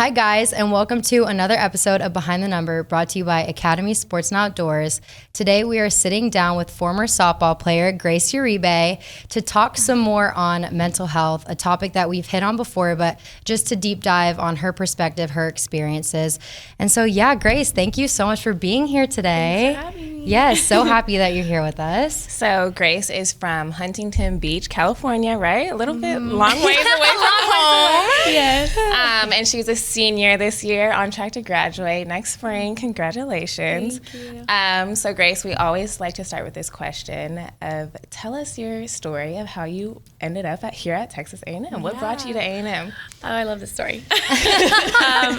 Hi, guys, and welcome to another episode of Behind the Number, brought to you by Academy Sports and Outdoors. Today, we are sitting down with former softball player Grace Uribe to talk some more on mental health, a topic that we've hit on before, but just to deep dive on her perspective, her experiences. And so, yeah, Grace, thank you so much for being here today. Thanks for having me. Yes, so happy that you're here with us. So Grace is from Huntington Beach, California, right? A little bit long ways away from home. Yes. And she's a senior this year, on track to graduate next spring. Congratulations. Thank you. So Grace, we always like to start with this question of tell us your story of how you ended up here at Texas A&M. What brought you to A&M? Oh, I love this story.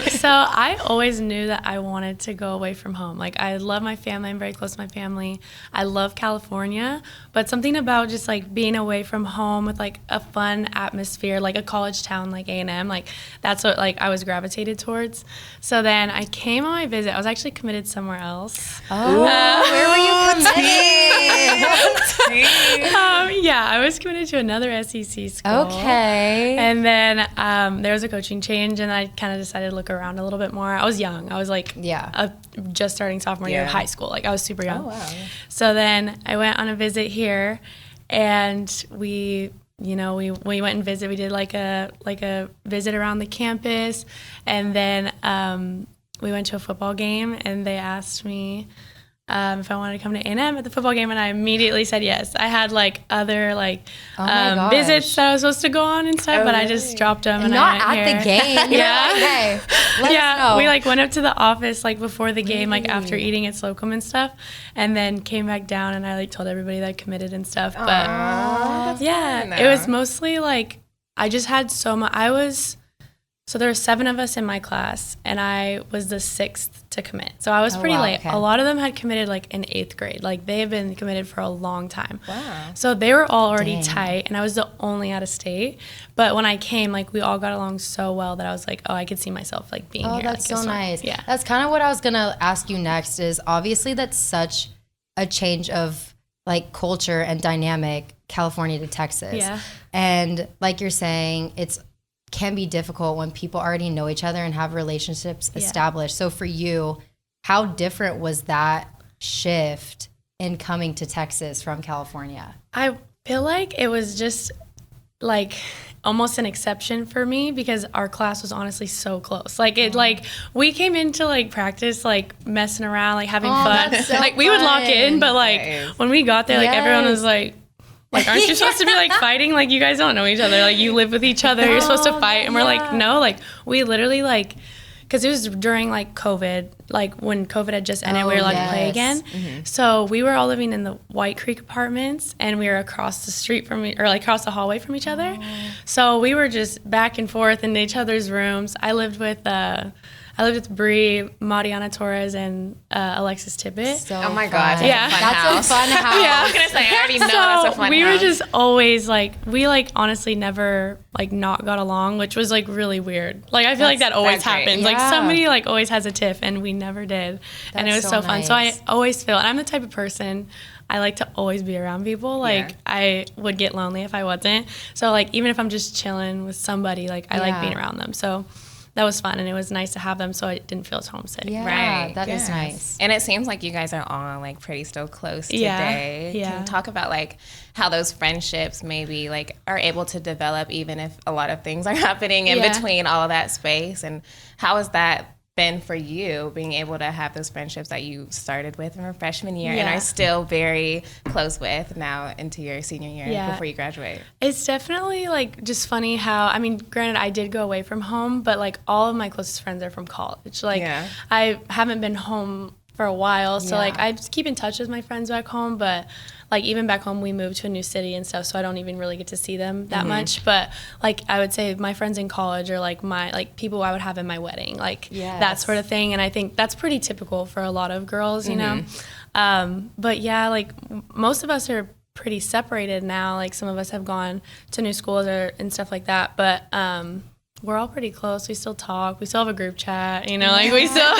So I always knew that I wanted to go away from home. Like, I love my family. I'm very close to my family. I love California, but something about just like being away from home with like a fun atmosphere, like a college town like A&M, like that's what like I was gravitated towards. So then I came on my visit. I was actually committed somewhere else. Oh, where were you committed? Yeah, I was committed to another SEC school. Okay. And then there was a coaching change, and I kind of decided to look around a little bit more. I was young. I was like just starting sophomore year of high school. Like, I was super young. Oh, wow. Yeah. So then I went on a visit here, and we went and visited. We did like a visit around the campus, and then we went to a football game, and they asked me if I wanted to come to A&M at the football game, and I immediately said yes. I had like other visits that I was supposed to go on and stuff, but I just dropped them. And not I went at the here. game. Yeah. Hey, let us know. We like went up to the office like before the game, like after eating at Slocum and stuff, and then came back down, and I like told everybody that I committed and stuff. But that's fun. it was mostly like I just had so much. So there were 7 of us in my class, and I was the 6th to commit. So I was pretty late. Okay. A lot of them had committed like in 8th grade. Like, they had been committed for a long time. Wow. So they were all already tight, and I was the only out of state. But when I came, like, we all got along so well that I was like, oh, I could see myself like being here. Oh, that's like, so nice. Yeah. That's kind of what I was going to ask you next is obviously that's such a change of like culture and dynamic, California to Texas. Yeah. And like you're saying, can be difficult when people already know each other and have relationships established. So for you, how different was that shift in coming to Texas from California? I feel like it was just like almost an exception for me because our class was honestly so close. Like, we came into like practice like messing around, like having fun. That's so like we would lock in, but like when we got there, like everyone was like, aren't you supposed to be like fighting? Like, you guys don't know each other. Like, you live with each other. You're supposed to fight. And we're like, no. Like, we literally like, because it was during like COVID, like when COVID had just ended, we were allowed to play again. Mm-hmm. So we were all living in the White Creek apartments, and we were across the street across the hallway from each other. So we were just back and forth in each other's rooms. I lived with Bree, Mariana Torres, and Alexis Tippett. Oh my God, That's a fun house. Yeah. I was gonna say, I already know that's a fun house. We were just always like, we like honestly never like not got along, which was like really weird. Like, I feel like that always happens. Yeah. Like, somebody like always has a tiff, and we never did. And it was so fun. Nice. So I always feel, and I'm the type of person, I like to always be around people. Like, I would get lonely if I wasn't. So like, even if I'm just chilling with somebody, like I like being around them. So that was fun, and it was nice to have them, so I didn't feel as homesick. Yeah, right. That is nice. And it seems like you guys are all like pretty still close today. Yeah. Can you talk about like how those friendships maybe like are able to develop even if a lot of things are happening in between all of that space, and how has that been for you, being able to have those friendships that you started with in your freshman year and are still very close with now into your senior year before you graduate? It's definitely like just funny how, I mean, granted, I did go away from home, but like all of my closest friends are from college. Like, I haven't been home for a while, so like I just keep in touch with my friends back home, but like even back home we moved to a new city and stuff, so I don't even really get to see them that much. But like I would say my friends in college are like my like people I would have in my wedding, like that sort of thing, and I think that's pretty typical for a lot of girls, you know. But yeah, like most of us are pretty separated now. Like, some of us have gone to new schools and stuff like that, but we're all pretty close. We still talk. We still have a group chat, you know, like we still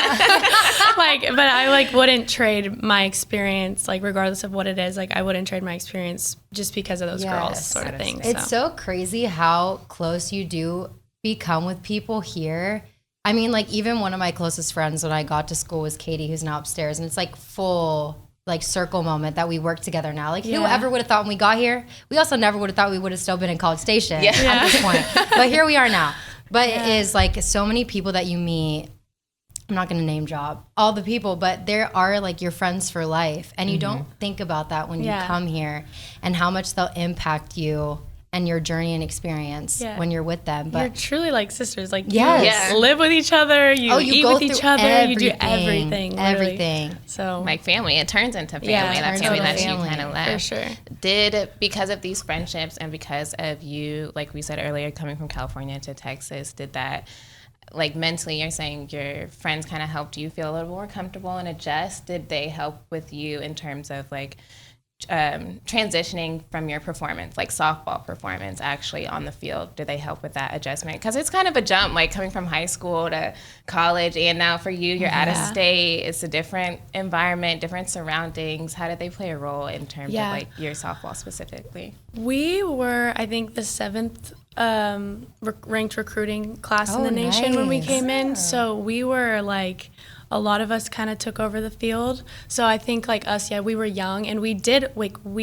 like, but I like wouldn't trade my experience, like regardless of what it is, like I wouldn't trade my experience just because of those girls sort of thing. It's so crazy how close you do become with people here. I mean, like, even one of my closest friends when I got to school was Katie, who's now upstairs, and it's like full like circle moment that we work together now. Like whoever would have thought when we got here, we also never would have thought we would have still been in College Station at this point. But here we are now. But it is like so many people that you meet. I'm not going to name drop all the people, but there are like your friends for life. And you don't think about that when you come here and how much they'll impact you and your journey and experience when you're with them. But you're truly like sisters. Like you live with each other. You eat with each other. Everything, you do everything. Everything. So like family, it turns into family. That family that you kind of left. For sure. Did, because of these friendships and because of you, like we said earlier, coming from California to Texas, did that, like mentally, you're saying your friends kind of helped you feel a little more comfortable and adjust? Did they help with you in terms of like transitioning from your performance, like softball performance, actually on the field? Did they help with that adjustment? Because it's kind of a jump, like coming from high school to college, and now for you, you're out of state. It's a different environment, different surroundings. How did they play a role in terms of like your softball specifically? We were, I think, the 7th ranked recruiting class in the nation when we came in. So we were like, a lot of us kind of took over the field. So I think like us, we were young, and we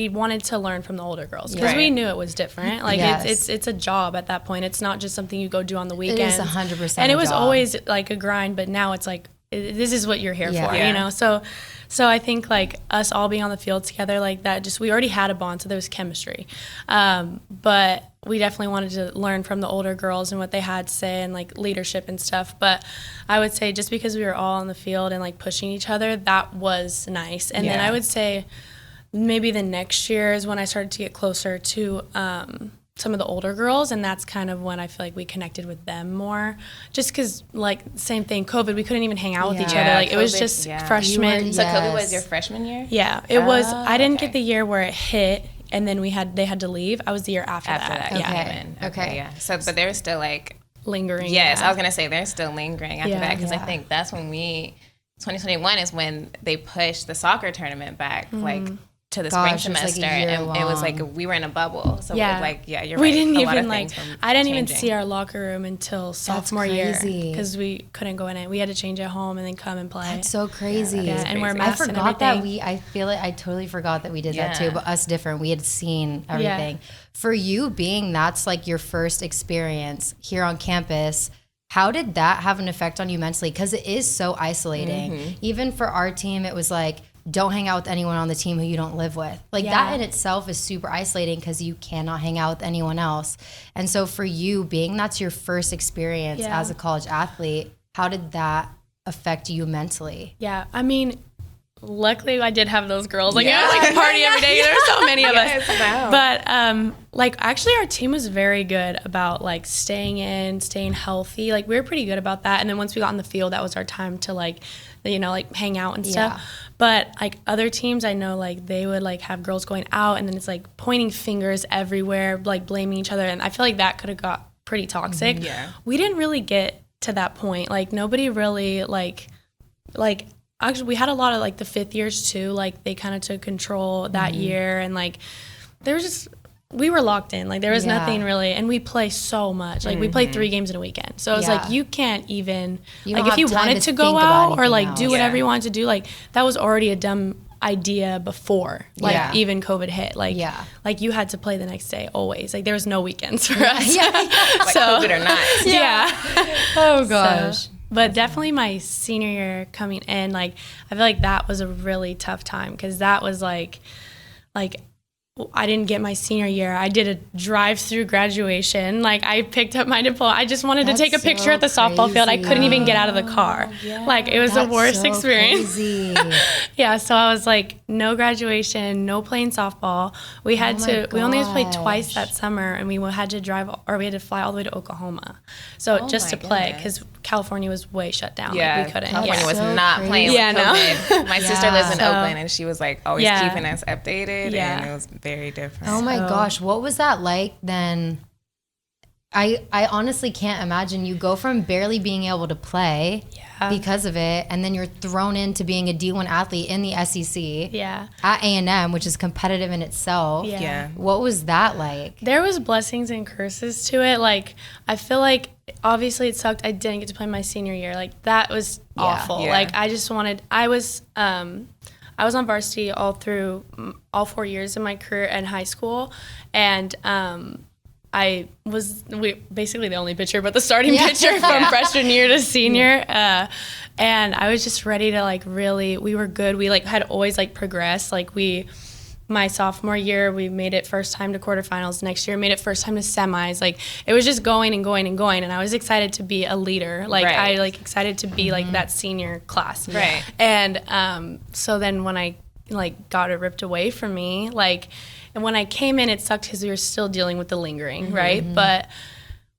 wanted to learn from the older girls because we knew it was different. Like it's a job at that point. It's not just something you go do on the weekends. It is 100%. And it was always like a grind, but now it's like this is what you're here for, you know. So I think like us all being on the field together like that, just we already had a bond, so there was chemistry. But we definitely wanted to learn from the older girls and what they had to say and like leadership and stuff. But I would say just because we were all on the field and like pushing each other, that was nice. And then I would say maybe the next year is when I started to get closer to some of the older girls, and that's kind of when I feel like we connected with them more. Just because, like, same thing, COVID, we couldn't even hang out with each other. Like, COVID, it was just freshmen. So COVID was your freshman year? Yeah, it was. I didn't get the year where it hit, and then they had to leave. I was the year after that. Okay, yeah. So, but there was still, like... lingering. Yes, I was going to say, they're still lingering after that, because I think that's when 2021 is when they pushed the soccer tournament back, like... to the spring semester, like and it was like we were in a bubble. So like, you're right. We didn't even like. I didn't even see our locker room until sophomore year because we couldn't go in it. We had to change at home and then come and play. That's so crazy. Yeah, and wear masks. I forgot that I feel like I totally forgot that we did that too. But us different. We had seen everything. For you being that's like your first experience here on campus. How did that have an effect on you mentally? Because it is so isolating. Even for our team, it was like, don't hang out with anyone on the team who you don't live with. Like that in itself is super isolating because you cannot hang out with anyone else. And so for you being that's your first experience as a college athlete, how did that affect you mentally? Yeah, I mean, luckily I did have those girls. Like I was like party every day. There were so many of us. But like actually our team was very good about like staying healthy. Like we were pretty good about that. And then once we got on the field, that was our time to like, you know, like hang out and stuff. But like other teams I know, like they would like have girls going out and then it's like pointing fingers everywhere, like blaming each other. And I feel like that could have got pretty toxic. We didn't really get to that point. Like nobody really like actually we had a lot of like the fifth years too. Like they kind of took control that year, and like there was just we were locked in. Like there was nothing really, and we play so much. Like we play 3 games in a weekend, so it's like you can't even like if you wanted to go out or like do whatever you wanted to do, like that was already a dumb idea before like even COVID hit. Like like you had to play the next day always. Like there was no weekends for us. Like so, COVID or not. Oh gosh. So, but definitely my senior year coming in, like I feel like that was a really tough time because that was like I didn't get my senior year. I did a drive-through graduation. Like I picked up my diploma. I just wanted to take a picture at the softball field. I couldn't even get out of the car. Like it was the worst experience. So I was like, no graduation, no playing softball. We had we only played twice that summer, and we had to fly all the way to Oklahoma. So just to play because California was way shut down. Like we couldn't. California was not playing with COVID. My sister lives in Oakland, and she was like always keeping us updated, and it was very different. Oh my gosh, what was that like then? I honestly can't imagine you go from barely being able to play because of it, and then you're thrown into being a D1 athlete in the SEC at A&M, which is competitive in itself. What was that like? There was blessings and curses to it. Like, I feel like obviously it sucked I didn't get to play my senior year. Like, that was awful. Like, I was on varsity all through all 4 years of my career in high school, and I was basically the only pitcher, but the starting pitcher from freshman year to senior. And I was just ready to like really, we were good. We like had always like progressed. Like my sophomore year, we made it first time to quarterfinals. Next year, made it first time to semis. Like it was just going and going and going. And I was excited to be a leader. Like I like excited to be like that senior class. Right. And so then when I like got it ripped away from me, like, and when I came in, it sucked because we were still dealing with the lingering, right? But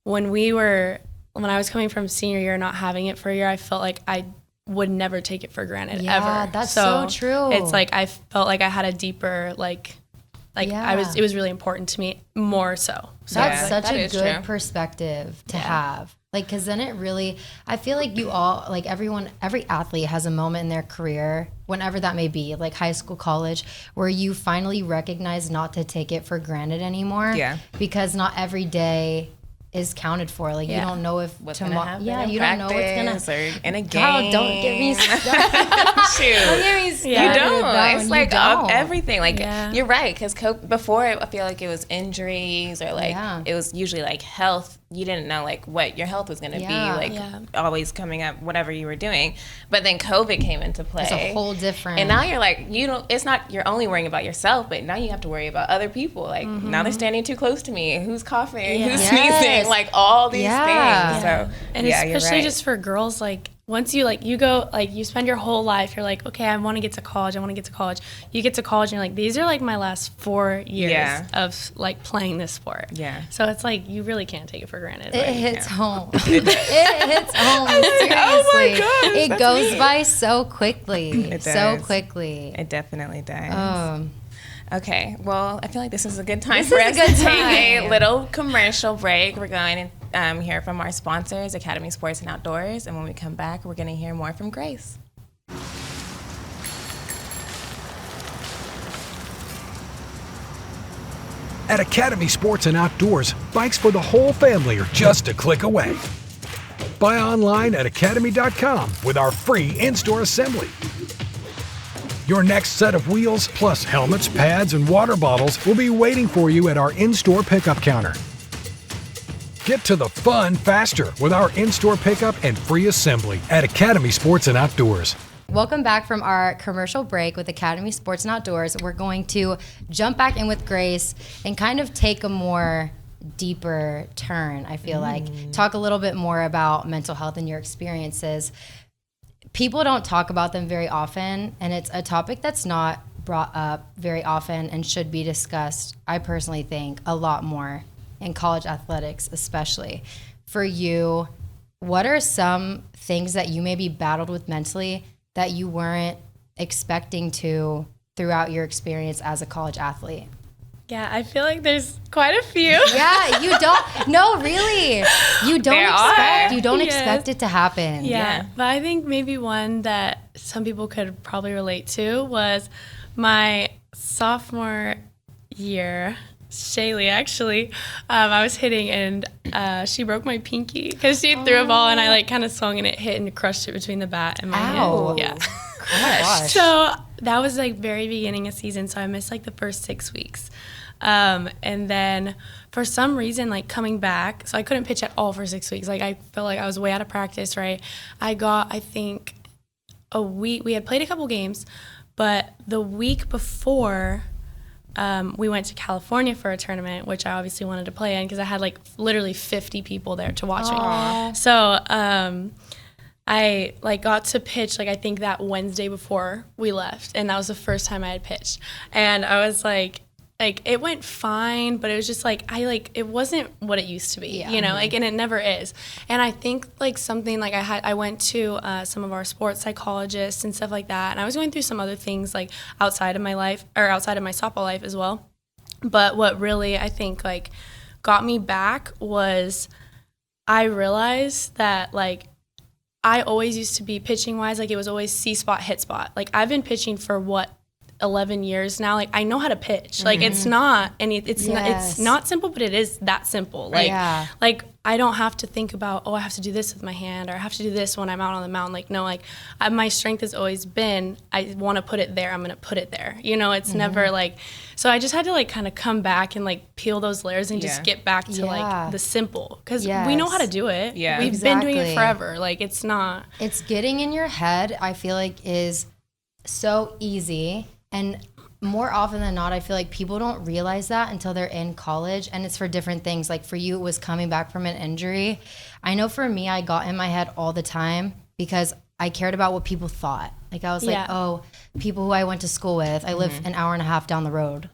when I was coming from senior year, not having it for a year, I felt like I would never take it for granted ever. That's so true. It's like I felt like I had a deeper it was really important to me more so. That's such a good perspective to have. Like, because then it really, I feel like you all, like every athlete has a moment in their career, whenever that may be, like high school, college, where you finally recognize not to take it for granted anymore. Yeah. Because not every day is counted for. Like, you don't know if tomorrow. Yeah, you don't know what's gonna. Or in a game. Oh, don't get me started. Shoot. Don't get me started. You don't. It's like everything. Like, you're right. Because before, I feel like it was injuries or like it was usually like health. You didn't know like what your health was going to be like always coming up, whatever you were doing. But then COVID came into play. It's a whole different. And now you're like, it's not, you're only worrying about yourself, but now you have to worry about other people. Like now they're standing too close to me. Who's coughing? Who's sneezing? Like all these things. So, and especially just for girls, like once you like, you go, like you spend your whole life, you're like, okay, I want to get to college. You get to college and you're like, these are like my last 4 years of like playing this sport. Yeah. So it's like, you really can't take it for granted. It hits home. It hits home. Seriously. Oh my gosh, it goes by so quickly. It does. So quickly. It definitely does. Okay, well, I feel like this is a good time for us to take a little commercial break. We're going to hear from our sponsors, Academy Sports and Outdoors, and when we come back, we're going to hear more from Grace. At Academy Sports and Outdoors, bikes for the whole family are just a click away. Buy online at academy.com with our free in-store assembly. Your next set of wheels, plus helmets, pads, and water bottles will be waiting for you at our in-store pickup counter. Get to the fun faster with our in-store pickup and free assembly at Academy Sports and Outdoors. Welcome back from our commercial break with Academy Sports and Outdoors. We're going to jump back in with Grace and kind of take a more deeper turn, I feel like. Talk a little bit more about mental health and your experiences. People don't talk about them very often, and it's a topic that's not brought up very often and should be discussed, I personally think, a lot more in college athletics especially. For you, what are some things that you maybe battled with mentally that you weren't expecting to throughout your experience as a college athlete? Yeah, I feel like there's quite a few. Yeah, you don't. No, really. You don't expect it to happen. Yeah, but I think maybe one that some people could probably relate to was my sophomore year. Shaylee, actually, I was hitting and she broke my pinky because she threw a ball and I like kind of swung and it hit and crushed it between the bat and my hand. Yeah. Oh my gosh. So that was like very beginning of season, so I missed like the first 6 weeks. And then for some reason, like coming back, so I couldn't pitch at all for 6 weeks. Like I felt like I was way out of practice, right? I got, I think, a week, we had played a couple games, but the week before, we went to California for a tournament, which I obviously wanted to play in because I had like literally 50 people there to watch me. So I like got to pitch like I think that Wednesday before we left, and that was the first time I had pitched. And I was like it went fine, but it was just like it wasn't what it used to be, you know, like, and it never is. And I think like something like I went to some of our sports psychologists and stuff like that, and I was going through some other things like outside of my life or outside of my softball life as well. But what really I think like got me back was I realized that, like, I always used to be pitching wise, like, it was always C spot, hit spot. Like, I've been pitching for 11 years now. Like, I know how to pitch. Like, it's not it's not simple, but it is that simple. Like, like, I don't have to think about, I have to do this with my hand, or I have to do this when I'm out on the mound. Like, no, like, my strength has always been, I want to put it there, I'm going to put it there. You know, it's never like, so I just had to, like, kind of come back and, like, peel those layers and just get back to, like, the simple. Because we know how to do it. Yeah. We've been doing it forever. Like, it's not. It's getting in your head, I feel like, is so easy. And more often than not, I feel like people don't realize that until they're in college, and it's for different things. Like for you, it was coming back from an injury. I know for me, I got in my head all the time because I cared about what people thought. Like I was like, oh, people who I went to school with, I live an hour and a half down the road.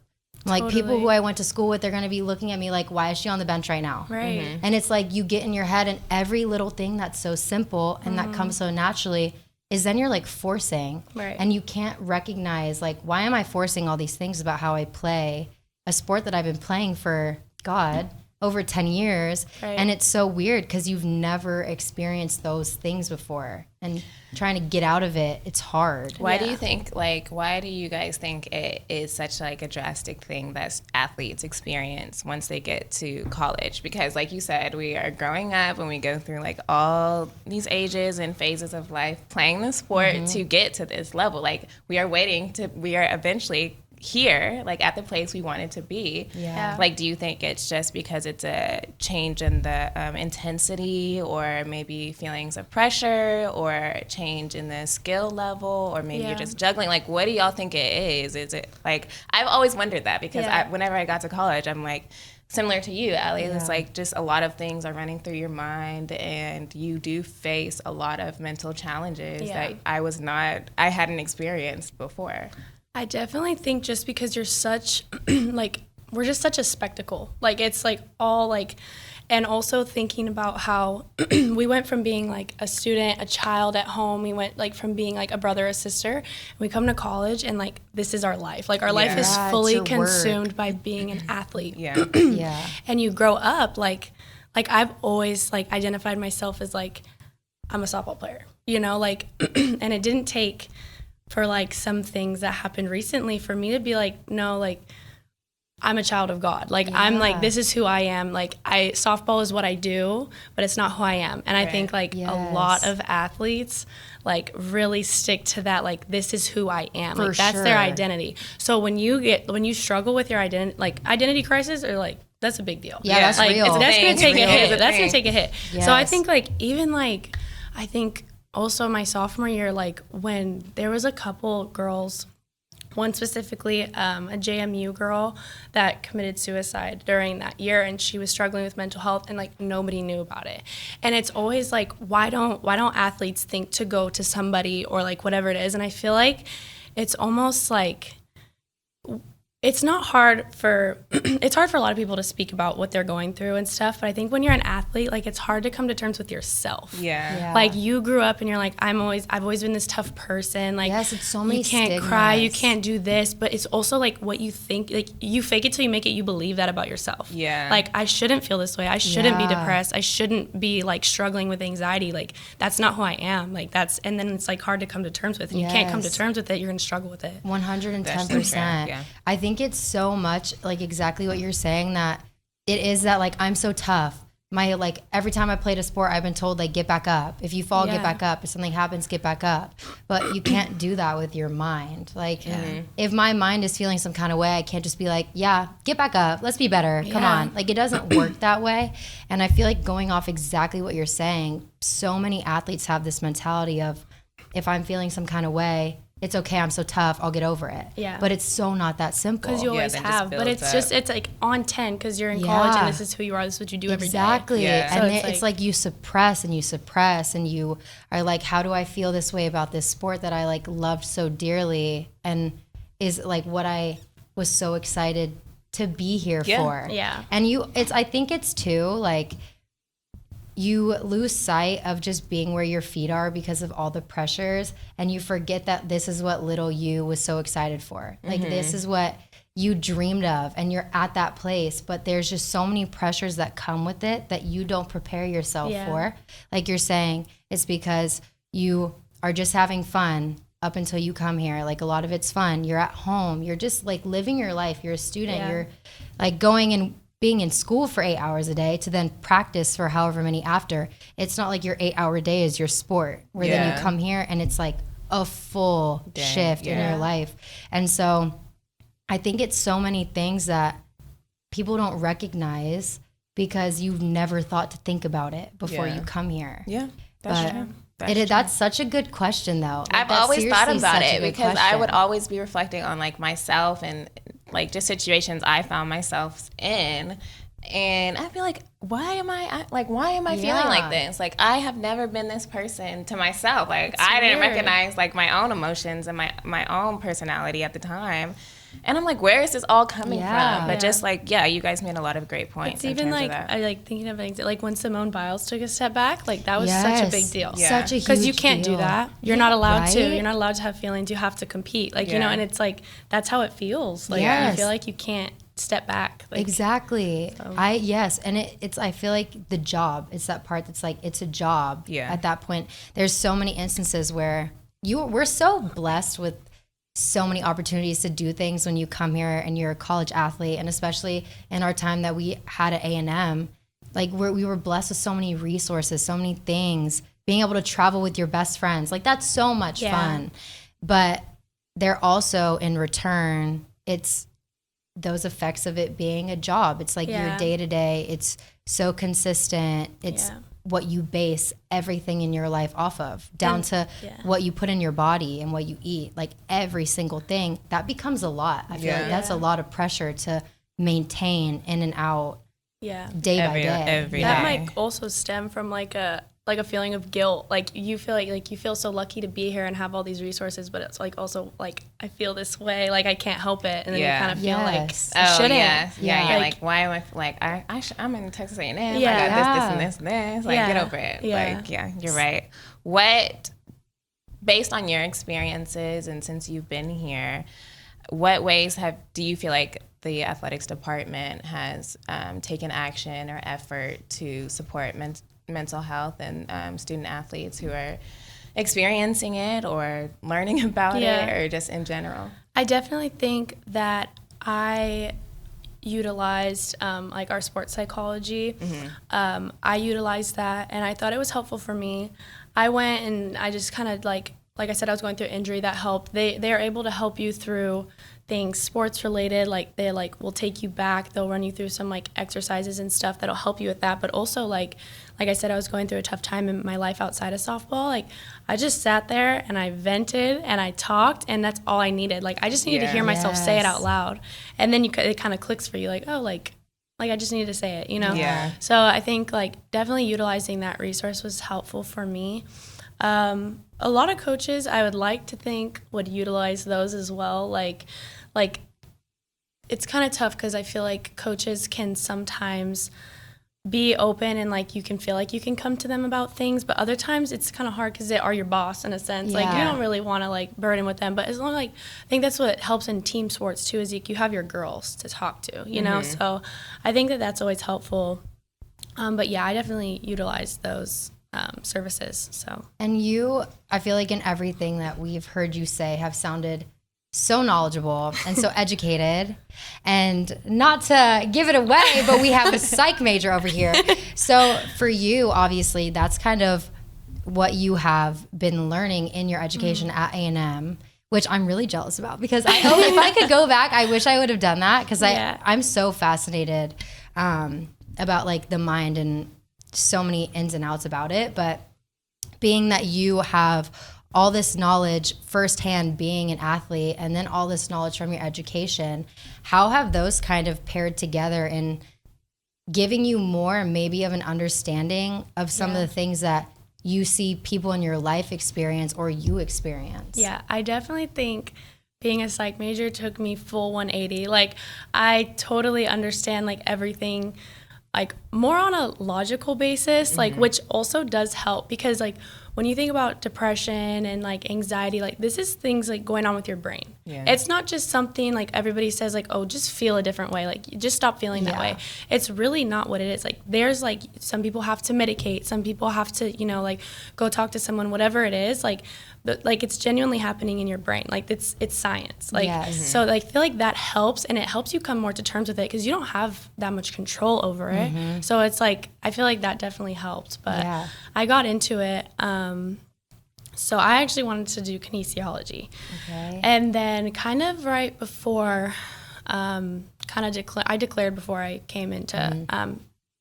Like people who I went to school with, they're going to be looking at me like, why is she on the bench right now? Right. And it's like you get in your head, and every little thing that's so simple and that comes so naturally is then you're like forcing, and you can't recognize, like, why am I forcing all these things about how I play a sport that I've been playing for, God, over 10 years. And it's so weird because you've never experienced those things before, and trying to get out of it, it's hard. Why do you think, like, why do you guys think it is such like a drastic thing that athletes experience once they get to college? Because like you said, we are growing up and we go through like all these ages and phases of life playing the sport to get to this level. Like we are eventually here, like at the place we wanted to be. Like, do you think it's just because it's a change in the intensity, or maybe feelings of pressure, or change in the skill level, or maybe you're just juggling? Like, what do y'all think it is? Is it like, I've always wondered that because whenever I got to college, I'm like, similar to you, Allie, it's like just a lot of things are running through your mind, and you do face a lot of mental challenges that I hadn't experienced before. I definitely think just because you're such, like, we're just such a spectacle. Like, it's like all like, and also thinking about how we went from being like a student, a child at home, we went like from being like a brother, a sister, and we come to college and like, this is our life. Like our life is fully consumed by being an athlete. And you grow up like I've always like identified myself as like, I'm a softball player, you know, like, and it didn't take for like some things that happened recently for me to be like, no, like I'm a child of God. Like I'm like, this is who I am. Like softball is what I do, but it's not who I am. And I think like a lot of athletes like really stick to that. Like, this is who I am. Like that's their identity. So when you struggle with your identity crisis, or like, that's a big deal. That's like, real. That's going to take a hit. That's going to take a hit. Yes. So I think like, even like, I think also my sophomore year, like when there was a couple girls, one specifically, a JMU girl that committed suicide during that year, and she was struggling with mental health, and like nobody knew about it. And it's always like, why don't athletes think to go to somebody, or like whatever it is? And I feel like it's almost like, it's hard for a lot of people to speak about what they're going through and stuff, but I think when you're an athlete, like it's hard to come to terms with yourself. Like you grew up and you're like, I've always been this tough person. Like, it's so many you can't stigmas. cry, you can't do this, but it's also like what you think, like you fake it till you make it, you believe that about yourself. Like, I shouldn't feel this way, I shouldn't be depressed, I shouldn't be like struggling with anxiety, like that's not who I am. Like and then it's like hard to come to terms with, and you can't come to terms with it, you're gonna struggle with it. 110%. I think it's so much like exactly what you're saying, that it is that like, I'm so tough. My like, every time I played a sport, I've been told like, get back up. If you fall, get back up. If something happens, get back up. But you can't do that with your mind. Like if my mind is feeling some kind of way, I can't just be like, get back up. Let's be better. Come on. Like it doesn't work that way. And I feel like going off exactly what you're saying, so many athletes have this mentality of, if I'm feeling some kind of way, it's okay, I'm so tough, I'll get over it. But it's so not that simple. Because you always have. But it's like on 10 because you're in college and this is who you are, this is what you do every day. And so it's like you suppress and you are like, how do I feel this way about this sport that I like loved so dearly, and is like what I was so excited to be here for. And I think it's too like, you lose sight of just being where your feet are because of all the pressures, and you forget that this is what little you was so excited for. Like this is what you dreamed of and you're at that place, but there's just so many pressures that come with it that you don't prepare yourself for. Like you're saying, it's because you are just having fun up until you come here. Like a lot of it's fun. You're at home. You're just like living your life. You're a student. You're like going and being in school for 8 hours a day to then practice for however many after. It's not like your 8-hour day is your sport where then you come here and it's like a full shift in your life. And so I think it's so many things that people don't recognize because you've never thought to think about it before you come here. Yeah, that's true. That's such a good question, though. Like, I've always thought about it because I would always be reflecting on like myself and like just situations I found myself in. And I feel like, why am I feeling like this? Like, I have never been this person to myself. Like, I didn't recognize like my own emotions and my own personality at the time. And I'm like, where is this all coming from? But just like, you guys made a lot of great points. It's even like, I like thinking of things like when Simone Biles took a step back, like that was such a big deal. Such a huge deal. Because you can't do that. You're not allowed to. You're not allowed to have feelings. You have to compete. Like, you know, and it's like, that's how it feels. Like, I feel like you can't step back. Like, exactly. So. And it's, I feel like the job, it's that part that's like, it's a job at that point. There's so many instances where we're so blessed with so many opportunities to do things when you come here and you're a college athlete, and especially in our time that we had at A&M, like we were blessed with so many resources, so many things, being able to travel with your best friends, like that's so much fun. But they're also in return, it's those effects of it being a job. It's like your day to day, it's so consistent. It's what you base everything in your life off of, down to what you put in your body and what you eat. Like every single thing, that becomes a lot. I feel like that's a lot of pressure to maintain in and out day by day. Every that day. Might also stem from like a feeling of guilt. Like you feel like you feel so lucky to be here and have all these resources, but it's like also like I feel this way, like I can't help it, and then you kind of feel like I shouldn't. You're like, why am I like I'm in Texas A&M. I got this and this. Like get over it. Like you're right. What, based on your experiences and since you've been here, what ways do you feel like the athletics department has taken action or effort to support mental health and student athletes who are experiencing it or learning about it, or just in general? I definitely think that I utilized like our sports psychology. I utilized that, and I thought it was helpful for me. I went and I just kind of like I said, I was going through injury. That helped. They are able to help you through things sports related, like they like will take you back. They'll run you through some like exercises and stuff that'll help you with that. But also like I said, I was going through a tough time in my life outside of softball. Like I just sat there and I vented and I talked, and that's all I needed. Like I just needed to hear myself say it out loud, and then it kind of clicks for you. Like, oh, like I just needed to say it, you know? Yeah. So I think like definitely utilizing that resource was helpful for me. A lot of coaches, I would like to think, would utilize those as well. Like it's kind of tough because I feel like coaches can sometimes be open and like you can feel like you can come to them about things, but other times it's kind of hard because they are your boss in a sense. Like you don't really want to like burden with them, but as long as like I think that's what helps in team sports too, is you have your girls to talk to, you know. So I think that's always helpful. But I definitely utilize those services. So, and you, I feel like in everything that we've heard you say, have sounded so knowledgeable and so educated. And not to give it away, but we have a psych major over here. So for you, obviously, that's kind of what you have been learning in your education at A&M, which I'm really jealous about, because if I could go back, I wish I would have done that, because I'm so fascinated about like the mind and so many ins and outs about it. But being that you have all this knowledge firsthand being an athlete, and then all this knowledge from your education, how have those kind of paired together in giving you more maybe of an understanding of some of the things that you see people in your life experience or you experience? Yeah, I definitely think being a psych major took me full 180. Like I totally understand like everything like more on a logical basis, like which also does help, because like when you think about depression and like anxiety, like this is things like going on with your brain. It's not just something like everybody says like, oh, just feel a different way, like just stop feeling that way. It's really not what it is. Like there's like some people have to medicate, some people have to, you know, like go talk to someone, whatever it is, like it's genuinely happening in your brain. Like it's science. Like so like, I feel like that helps, and it helps you come more to terms with it because you don't have that much control over it. So it's like I feel like that definitely helped. But I got into it. So I actually wanted to do kinesiology. And then kind of right before, I declared before I came into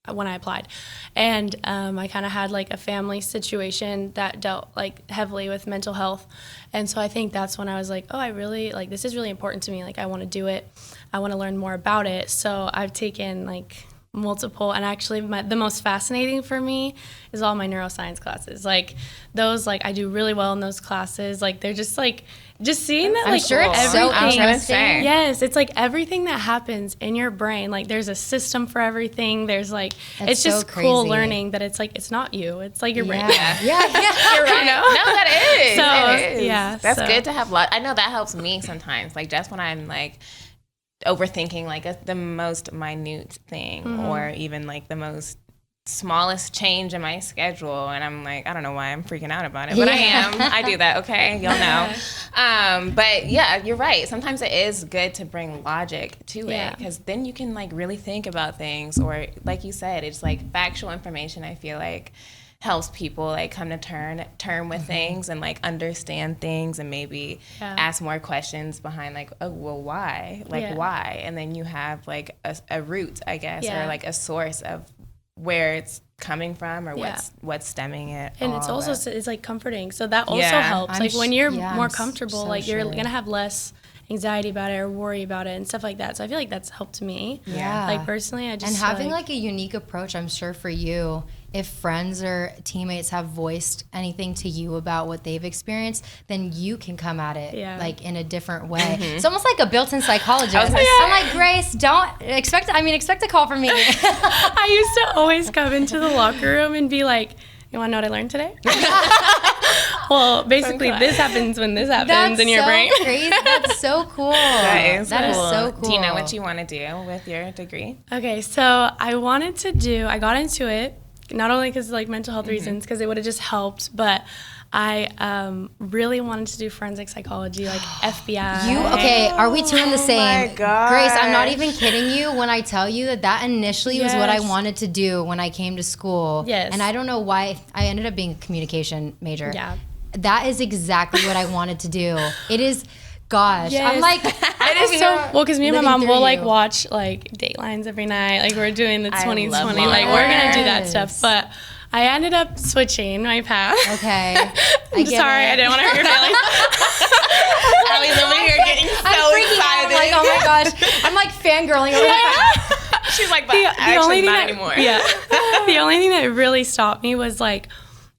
when I applied. And I kind of had like a family situation that dealt like heavily with mental health. And so I think that's when I was like, oh, I really, like, this is really important to me. Like, I want to do it. I want to learn more about it. So I've taken like multiple, and actually the most fascinating for me is all my neuroscience classes. Like those, like I do really well in those classes. Like they're just like, just seeing that, like, sure it's so interesting. Yes, it's like everything that happens in your brain. Like there's a system for everything. There's like, it's just so cool learning that it's like, it's not you. It's like your brain. You're right. You know? No, that is. So, it is. Yeah. That's good to have. I know that helps me sometimes. Like just when I'm like overthinking like the most minute thing or even like the most smallest change in my schedule, and I'm like, I don't know why I'm freaking out about it, but I do that, okay, you'll know. But yeah, you're right, sometimes it is good to bring logic to it, because then you can like really think about things, or like you said, it's like factual information. I feel like helps people like come to term with things and like understand things, and maybe ask more questions behind like, oh, well, why? Like why? And then you have like a root, I guess, or like a source of where it's coming from, or what's stemming it. And it's also it's like comforting. So that also helps. Like when you're more comfortable, so like you're gonna have less anxiety about it or worry about it and stuff like that. So I feel like that's helped me. Like personally, I just and having like a unique approach, I'm sure for you, if friends or teammates have voiced anything to you about what they've experienced, then you can come at it like in a different way. It's almost like a built-in psychologist. I'm like, Grace, don't expect a call from me. I used to always come into the locker room and be like, you want to know what I learned today? Well, basically, this happens when this happens in your brain. That's so crazy. That's so cool. That is so cool. Do you know what you want to do with your degree? Okay, so I got into it, not only because of like mental health reasons, because it would have just helped, but I really wanted to do forensic psychology, like FBI. Are we two in the same? Oh my gosh. Grace, I'm not even kidding you when I tell you that initially was what I wanted to do when I came to school. Yes. And I don't know why I ended up being a communication major. Yeah. That is exactly what I wanted to do. It is, gosh. Yes. I'm like, it is so, well, because me and my mom will like watch like Datelines every night. Like we're doing the 2020, like we're going to do that stuff. But I ended up switching my path. Okay. I'm sorry, I didn't want to hurt your feelings. Allie's over here getting so excited. I'm like, oh my gosh. I'm like fangirling over here. She's like, but actually not anymore. Yeah. The only thing that really stopped me was like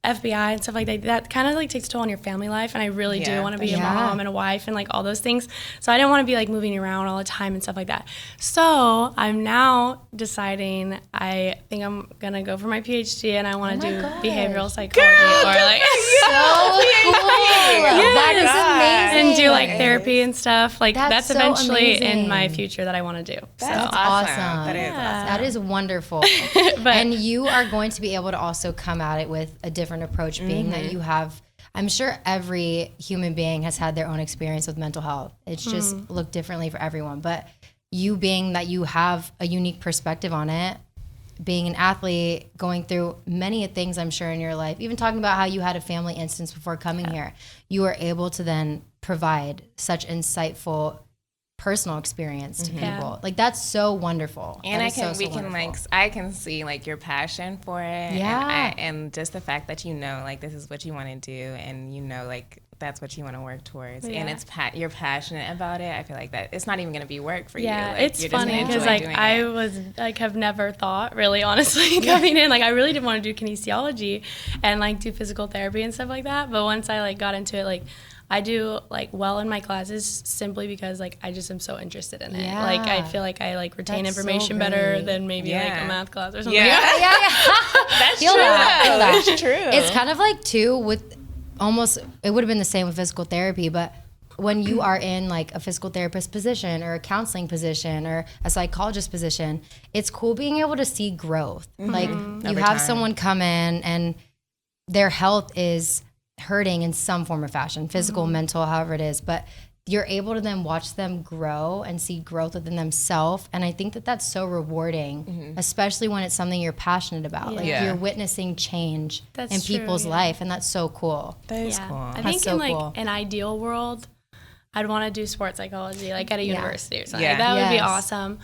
FBI and stuff like that. That kind of like takes a toll on your family life, and I really do want to be a mom and a wife and like all those things. So I didn't want to be like moving around all the time and stuff like that. So I'm now deciding I think I'm gonna go for my PhD, and I want to do behavioral psychology or like so cool. That is amazing. And do like therapy and stuff. Like that's so eventually in my future that I want to do. That's awesome. That is awesome. That is wonderful. And you are going to be able to also come at it with a different approach, being that you have, I'm sure every human being has had their own experience with mental health. It's just looked differently for everyone. But you being that you have a unique perspective on it, being an athlete, going through many things I'm sure in your life, even talking about how you had a family instance before coming here, you are able to then provide such insightful personal experience to people. Like that's so wonderful. And I can see like your passion for it. Yeah. And just the fact that you know like this is what you want to do, and you know like that's what you want to work towards, and it's you're passionate about it. I feel like that it's not even going to be work for you. Like, it's funny because like I was like have never thought really honestly coming in, like I really didn't want to do kinesiology and like do physical therapy and stuff like that, but once I like got into it, like I do like well in my classes simply because like I just am so interested in it. Like I feel like I like retain information better than maybe like a math class or something. Yeah. That's true. That's true. It's kind of like too with almost, it would have been the same with physical therapy, but when you are in like a physical therapist position or a counseling position or a psychologist position, it's cool being able to see growth. Like you have someone come in and their health is hurting in some form or fashion, physical, mental, however it is, but you're able to then watch them grow and see growth within themselves. And I think that that's so rewarding, especially when it's something you're passionate about. Like you're witnessing change in people's life, and that's so cool. That is cool. I think in like an ideal world, I'd want to do sports psychology, like at a university or something. Yeah. That would be awesome.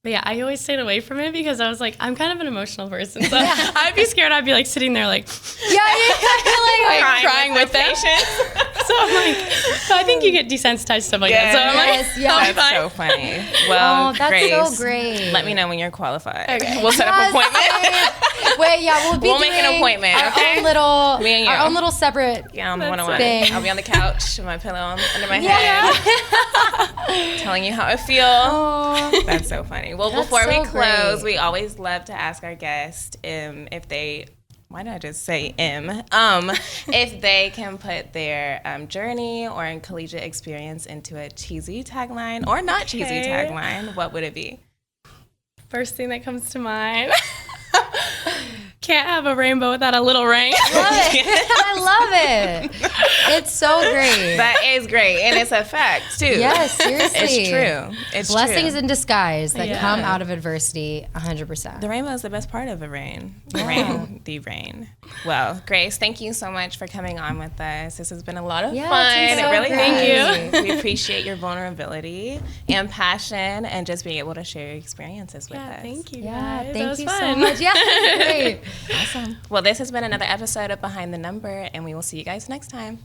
But yeah, I always stayed away from it because I was like, I'm kind of an emotional person. So I'd be scared. I'd be like sitting there like, like crying with them. So I'm like, so I think you get desensitized to stuff like that. So I'm like, that's so funny. Well, that's Grace, so great. let me know when you're qualified. Okay. We'll set up an appointment. Wait, we'll make an appointment. Our own little separate thing. I'll be on the couch with my pillow under my head, telling you how I feel. That's so funny. Well, before we close, we always love to ask our guests if they, why did I just say if they can put their journey or collegiate experience into a cheesy tagline or not cheesy tagline, what would it be? First thing that comes to mind. Can't have a rainbow without a little rain. I love it. It's so great. That is great. And it's a fact, too. Yes, seriously. It's true. It's blessings in disguise that come out of adversity, 100%. The rainbow is the best part of the rain. The rain. Well, Grace, thank you so much for coming on with us. This has been a lot of fun. It really thank you. We appreciate your vulnerability and passion and just being able to share your experiences with us. Thank you. Yeah, guys. thank you so much. Yeah, great. Awesome. Well, this has been another episode of Behind the Number, and we will see you guys next time.